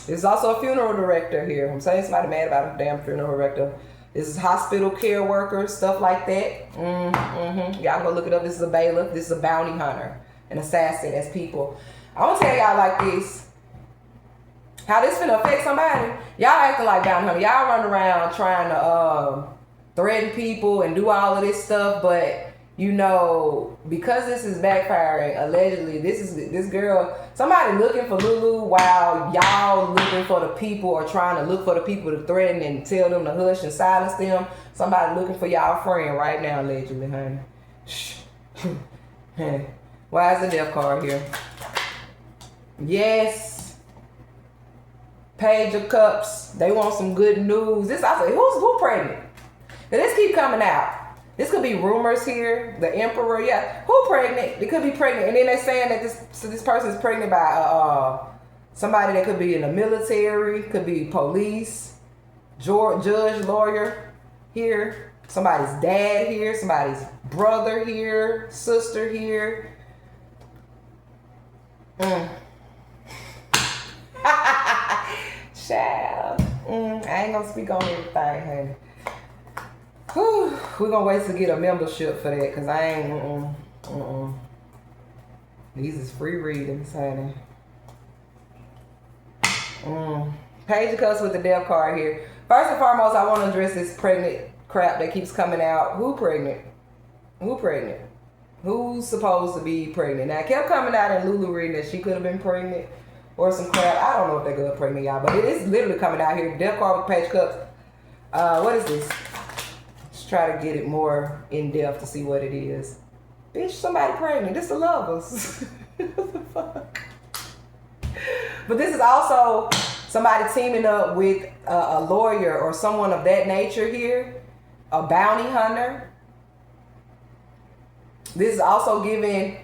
This is also a funeral director here. I'm saying somebody mad about a damn funeral director. This is hospital care workers, stuff like that. Y'all go look it up. This is a bailiff. This is a bounty hunter, an assassin as people. I'm gonna tell y'all like this. How this finna affect somebody. Y'all acting like bounty hunter. Y'all run around trying to threaten people and do all of this stuff, but you know, because this is backfiring, allegedly, this girl, somebody looking for Lulu while y'all looking for the people or trying to look for the people to threaten and tell them to hush and silence them. Somebody looking for y'all friend right now, allegedly, honey. Shh. Honey. Why is the death card here? Yes. Page of Cups. They want some good news. This, I say, who pregnant? Now, this keep coming out. This could be rumors here. The Emperor, yeah. Who pregnant? They could be pregnant. And then they're saying that this person is pregnant by somebody that could be in the military, could be police, judge, lawyer here. Somebody's dad here. Somebody's brother here. Sister here. Child. I ain't gonna speak on everything, honey. Whew. We're gonna wait to get a membership for that, because I ain't These is free readings, honey. Page of Cups with the death card here. First and foremost, I want to address this pregnant crap that keeps coming out. Who pregnant? Who pregnant? Who's supposed to be pregnant? Now, it kept coming out in Lulu reading that she could have been pregnant or some crap. I don't know if they're good pregnant, y'all, but it is literally coming out here. Death card with Page of Cups. What is this? Try to get it more in depth to see what it is. Bitch, somebody pregnant. This the lovers. What the fuck? But this is also somebody teaming up with a lawyer or someone of that nature here. A bounty hunter. This is also giving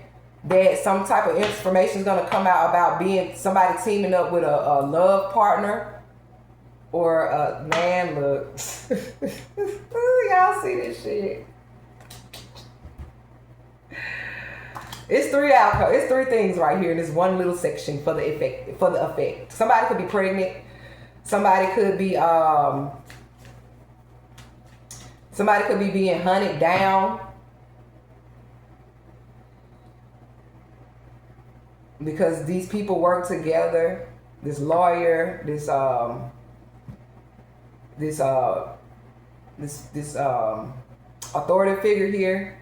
that some type of information is going to come out about being somebody teaming up with a love partner. Or, man, look. Y'all see this shit. It's three outcomes. It's three things right here in this one little section for the effect. Somebody could be pregnant. Somebody could be being hunted down. Because these people work together. This lawyer, this authoritative figure here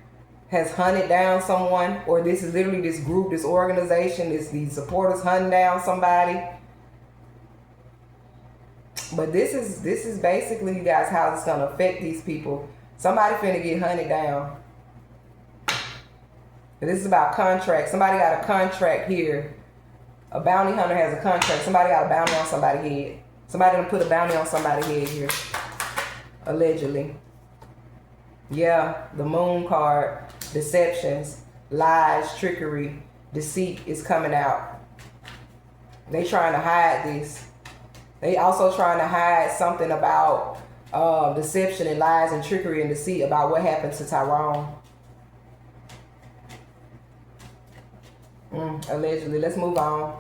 has hunted down someone, or this is literally this group, this organization, these supporters hunting down somebody. But this is basically, you guys, how it's gonna affect these people. Somebody finna get hunted down. And this is about contracts. Somebody got a contract here. A bounty hunter has a contract. Somebody got a bounty on somebody's head. Somebody done put a bounty on somebody's head here. Allegedly. Yeah, the moon card. Deceptions, lies, trickery, deceit is coming out. They trying to hide this. They also trying to hide something about deception and lies and trickery and deceit about what happened to Tyrone. Allegedly. Let's move on.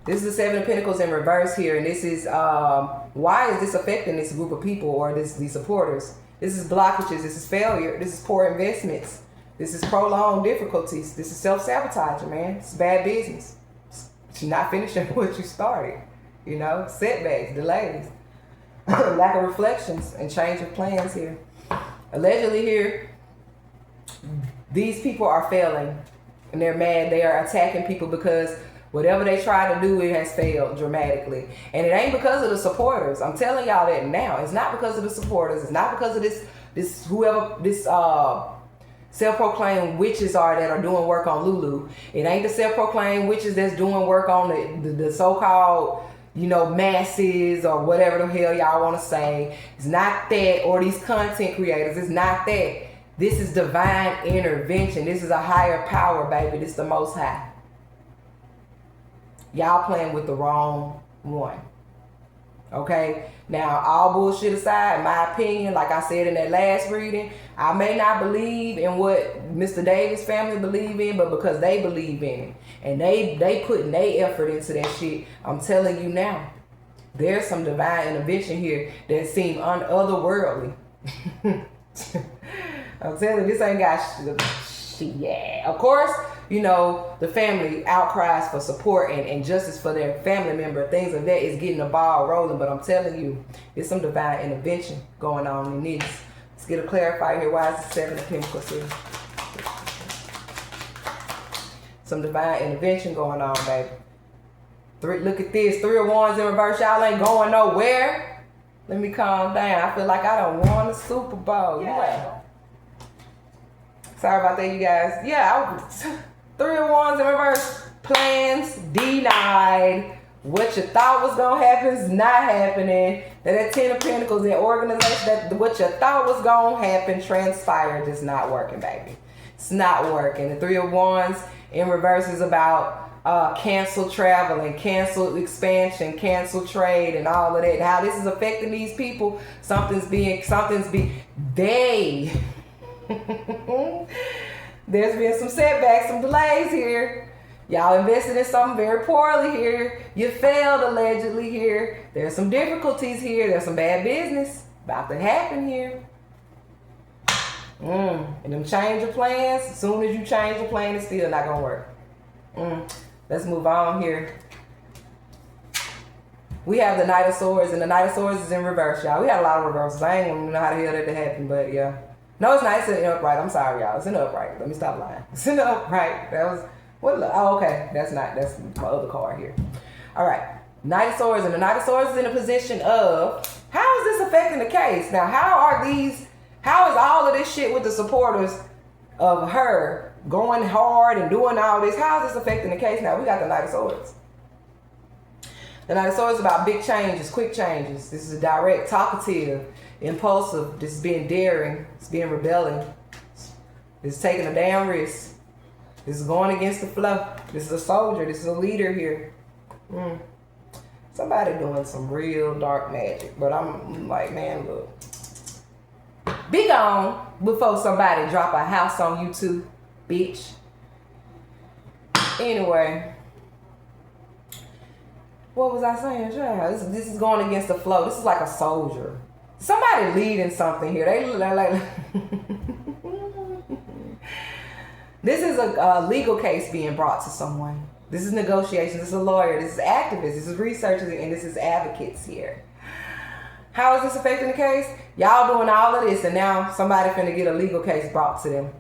This is the Seven of Pentacles in reverse here, and this is why is this affecting this group of people or these supporters? This is blockages. This is failure. This is poor investments. This is prolonged difficulties. This is self-sabotaging, man. It's bad business. You're not finishing what you started. You know, setbacks, delays, lack of reflections, and change of plans here. Allegedly here, these people are failing, and they're mad. They are attacking people because whatever they try to do, it has failed dramatically. And it ain't because of the supporters. I'm telling y'all that now. It's not because of the supporters. It's not because of this self-proclaimed witches that are doing work on Lulu. It ain't the self-proclaimed witches that's doing work on the so-called, masses or whatever the hell y'all want to say. It's not that, or these content creators. It's not that. This is divine intervention. This is a higher power, baby. This is the Most High. Y'all playing with the wrong one. Okay? Now, all bullshit aside, in my opinion, like I said in that last reading, I may not believe in what Mr. Davis family believe in, but because they believe in it, and they putting their effort into that shit, I'm telling you now, there's some divine intervention here that seem otherworldly. I'm telling you, this ain't got shit. Yeah. Of course, the family outcries for support and justice for their family member. Things of that is getting the ball rolling. But I'm telling you, there's some divine intervention going on in this. It's get a clarifier here. Why is the 7 of Pentacles here? Some divine intervention going on, baby. Look at this. 3 of Wands in reverse. Y'all ain't going nowhere. Let me calm down. I feel like I don't won the Super Bowl. Yeah. Sorry about that, you guys. Yeah, 3 of Wands in reverse. Plans denied. What you thought was going to happen is not happening. That 10 of Pentacles in organization, that what you thought was going to happen transpired. It's not working, baby. It's not working. The 3 of Wands in reverse is about cancel traveling, cancel expansion, cancel trade, and all of that. How this is affecting these people, there's been some setbacks, some delays here. Y'all invested in something very poorly here. You failed allegedly here. There's some difficulties here. There's some bad business about to happen here. And them change of plans, as soon as you change your plan, it's still not gonna work. Let's move on here. We have the Knight of Swords, and the Knight of Swords is in reverse, y'all. We had a lot of reversals. I ain't gonna know how the hell that happened, but yeah. No, it's not. It's in the upright. I'm sorry, y'all. It's in the upright. Let me stop lying. It's in the upright. That was what? Oh, okay. That's my other card here. All right. Knight of Swords, and the Knight of Swords is in a position of, how is this affecting the case? Now, how is all of this shit with the supporters of her going hard and doing all this? How is this affecting the case? Now, we got the Knight of Swords. The Knight of Swords is about big changes, quick changes. This is a direct, talkative, impulsive. This is being daring. It's being rebelling. This is taking a damn risk. This is going against the flow. This is a soldier. This is a leader here. Somebody doing some real dark magic. But I'm like, man, look. Be gone before somebody drop a house on you too, bitch. Anyway. What was I saying? This is going against the flow. This is like a soldier. Somebody leading something here. They look like this is a legal case being brought to someone. This is negotiations. This is a lawyer. This is activists. This is researchers, and this is advocates here. How is this affecting the case? Y'all doing all of this, and now somebody finna get a legal case brought to them.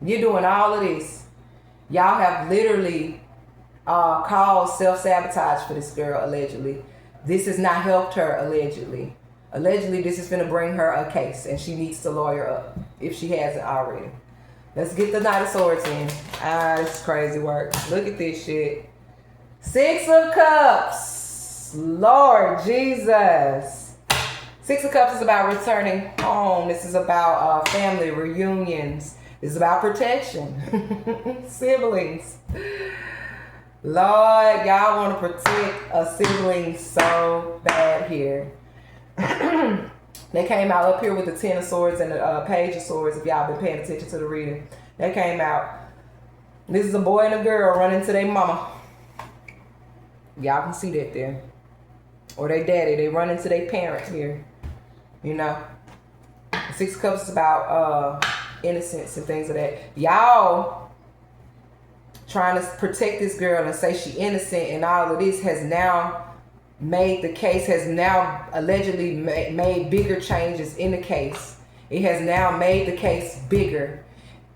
You're doing all of this. Y'all have literally caused self-sabotage for this girl, allegedly. This has not helped her, allegedly. Allegedly, this is finna bring her a case, and she needs to lawyer up, if she hasn't already. Let's get the Knight of Swords in. This is crazy work. Look at this shit. 6 of Cups. Lord Jesus. 6 of Cups is about returning home. This is about family reunions. This is about protection. Siblings. Lord, y'all want to protect a sibling so bad here. They came out up here with the 10 of Swords and the Page of Swords, if y'all been paying attention to the reading. They came out. This is a boy and a girl running to their mama. Y'all can see that there. Or their daddy. They run into their parent here. You know. The 6 of Cups is about innocence and things of that. Y'all trying to protect this girl and say she innocent and all of this has now made the case, has now allegedly made bigger changes in the case. It has now made the case bigger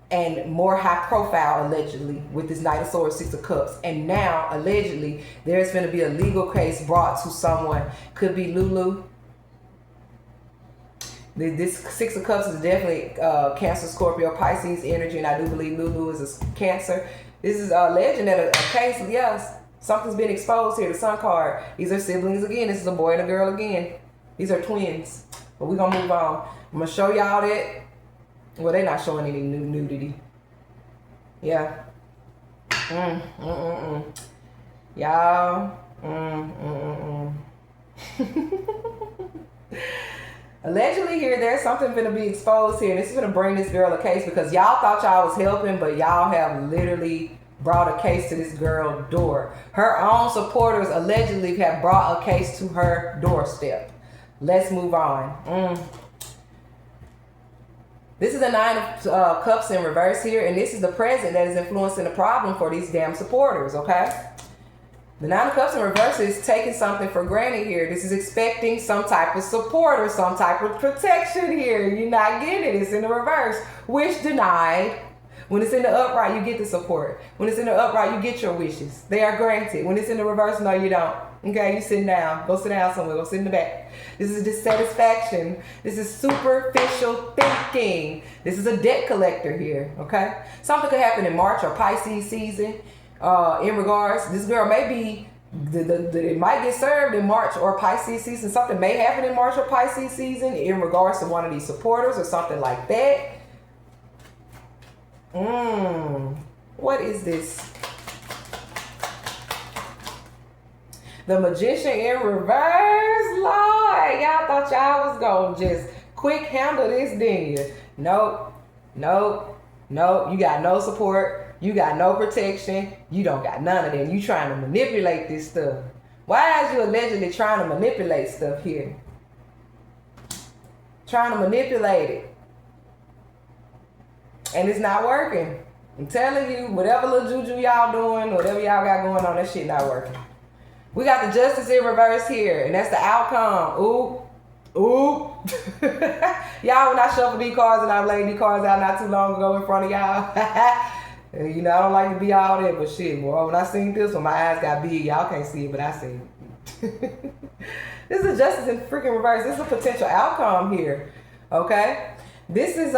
and more high profile, allegedly, with this Knight of Swords, 6 of Cups. And now, allegedly, there's going to be a legal case brought to someone. Could be Lulu. This 6 of Cups is definitely Cancer, Scorpio, Pisces energy, and I do believe Lulu is a Cancer. This is a legend that a case, yes, something's been exposed here. The Sun card. These are siblings again. This is a boy and a girl again. These are twins. But we're going to move on. I'm going to show y'all that. Well, they're not showing any nudity. Yeah. Y'all. Allegedly here, there's something going to be exposed here. This is going to bring this girl a case because y'all thought y'all was helping, but y'all have literally brought a case to this girl's door. Her own supporters allegedly have brought a case to her doorstep. Let's move on. This is the 9 of Cups in reverse here, and this is the present that is influencing the problem for these damn supporters, okay? The Nine of Cups in reverse is taking something for granted here. This is expecting some type of support or some type of protection here. You're not getting it. It's in the reverse. Wish denied. When it's in the upright, you get the support. When it's in the upright, you get your wishes. They are granted. When it's in the reverse, no, you don't. Okay, you sitting down. Go sit down somewhere. Go sit in the back. This is dissatisfaction. This is superficial thinking. This is a debt collector here. Okay, something could happen in March or Pisces season. In regards, this girl may be, it might get served in March or Pisces season. Something may happen in March or Pisces season in regards to one of these supporters or something like that. What is this? The Magician in reverse. Lord, y'all thought y'all was gonna just quick handle this, didn't you? Nope, nope, nope. You got no support. You got no protection. You don't got none of them. You trying to manipulate this stuff. Why is you allegedly trying to manipulate stuff here? Trying to manipulate it. And it's not working. I'm telling you, whatever little juju y'all doing, whatever y'all got going on, that shit not working. We got the Justice in reverse here, and that's the outcome. Ooh. Y'all, when I shuffled these cards and I laid these cards out not too long ago in front of y'all, you know, I don't like to be all there, but shit, boy, when I seen this one, my eyes got big. Y'all can't see it, but I see it. This is Justice in freaking reverse. This is a potential outcome here, okay? This is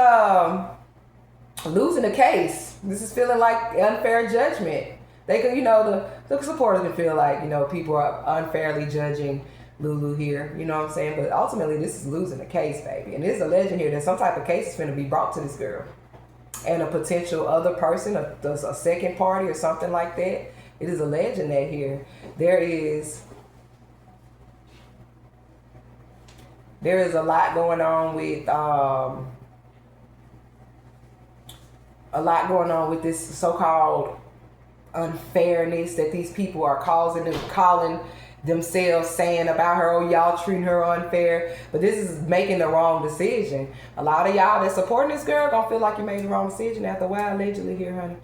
losing a case. This is feeling like unfair judgment. They could, you know, the supporters can feel like, you know, people are unfairly judging Lulu here, you know what I'm saying? But ultimately, this is losing a case, baby. And there's a legend here that some type of case is going to be brought to this girl. And a potential other person, a second party or something like that. It is a legend that here. There is a lot going on with this so-called unfairness that these people are calling themselves, saying about her, oh, y'all treating her unfair. But this is making the wrong decision. A lot of y'all that supporting this girl gonna feel like you made the wrong decision after a while, allegedly here, honey.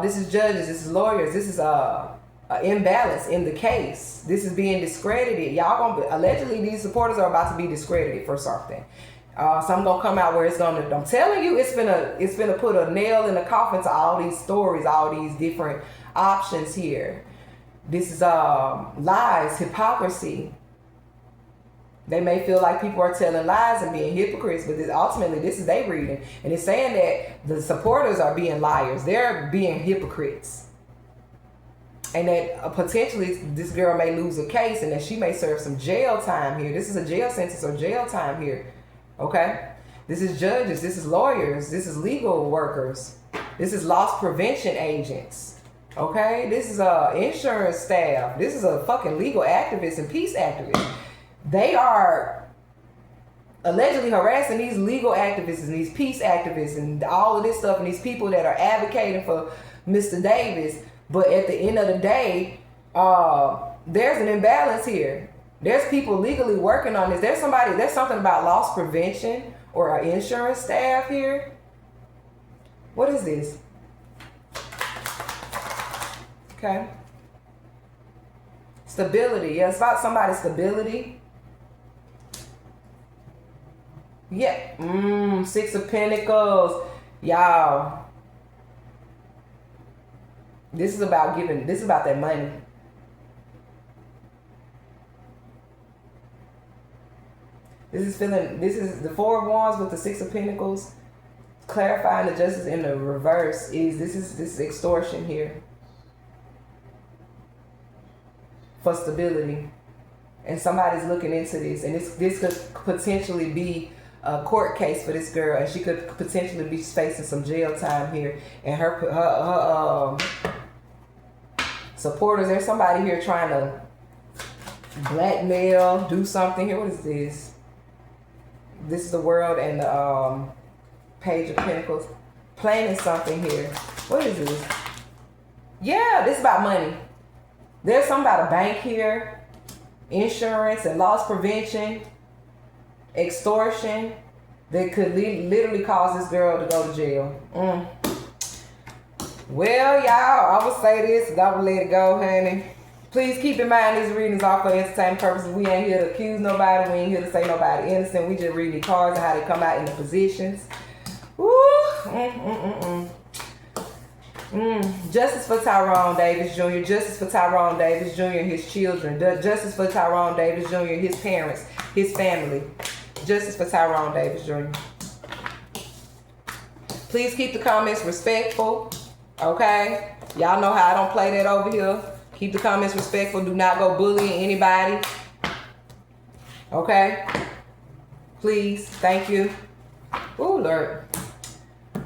This is judges, this is lawyers, this is a imbalance in the case. This is being discredited. Y'all gonna allegedly these supporters are about to be discredited for something. Something gonna come out where it's gonna, I'm telling you, it's gonna put a nail in the coffin to all these stories, all these different options here. This is lies, hypocrisy. They may feel like people are telling lies and being hypocrites, but ultimately this is their reading. And it's saying that the supporters are being liars. They're being hypocrites. And that potentially this girl may lose a case and that she may serve some jail time here. This is a jail sentence or jail time here. Okay? This is judges. This is lawyers. This is legal workers. This is loss prevention agents. Okay, this is a insurance staff. This is a fucking legal activist and peace activist. They are allegedly harassing these legal activists and these peace activists and all of this stuff and these people that are advocating for Mr. Davis. But at the end of the day, there's an imbalance here. There's people legally working on this. There's something about loss prevention or our insurance staff here. What is this? Okay. Stability. Yeah, it's about somebody's stability. Yeah. Six of Pentacles. Y'all. This is about giving. This is about that money. This is the Four of Wands with the Six of Pentacles. Clarifying the justice in the reverse is this is extortion here. For stability. And somebody's looking into this. And this could potentially be a court case for this girl. And she could potentially be facing some jail time here. And her supporters, there's somebody here trying to blackmail, do something here. What is this? This is the World and the Page of Pentacles. Planning something here. What is this? Yeah, this is about money. There's something about a bank here, insurance and loss prevention, extortion that could literally cause this girl to go to jail. Well, y'all, I would say this and I would let it go, honey. Please keep in mind these readings are for entertainment purposes. We ain't here to accuse nobody. We ain't here to say nobody innocent. We just read the cards and how they come out in the positions. Woo! Justice for Tyrone Davis Jr. Justice for Tyrone Davis Jr. and his children. Justice for Tyrone Davis Jr. and his parents, his family. Justice for Tyrone Davis Jr. Please keep the comments respectful. Okay? Y'all know how I don't play that over here. Keep the comments respectful. Do not go bullying anybody. Okay? Please. Thank you. Ooh, Lord.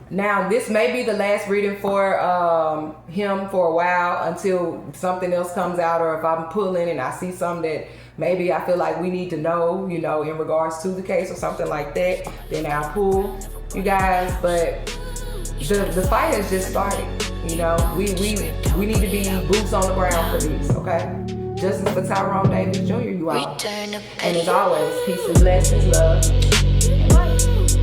Now, this may be the last reading for him for a while until something else comes out, or if I'm pulling and I see something that maybe I feel like we need to know, you know, in regards to the case or something like that, then I'll pull, you guys. But the fight has just started. You know, we need to be boots on the ground for these, okay? Justice for Tyrone Davis Jr., you all. And as always, peace and blessings, love, and light.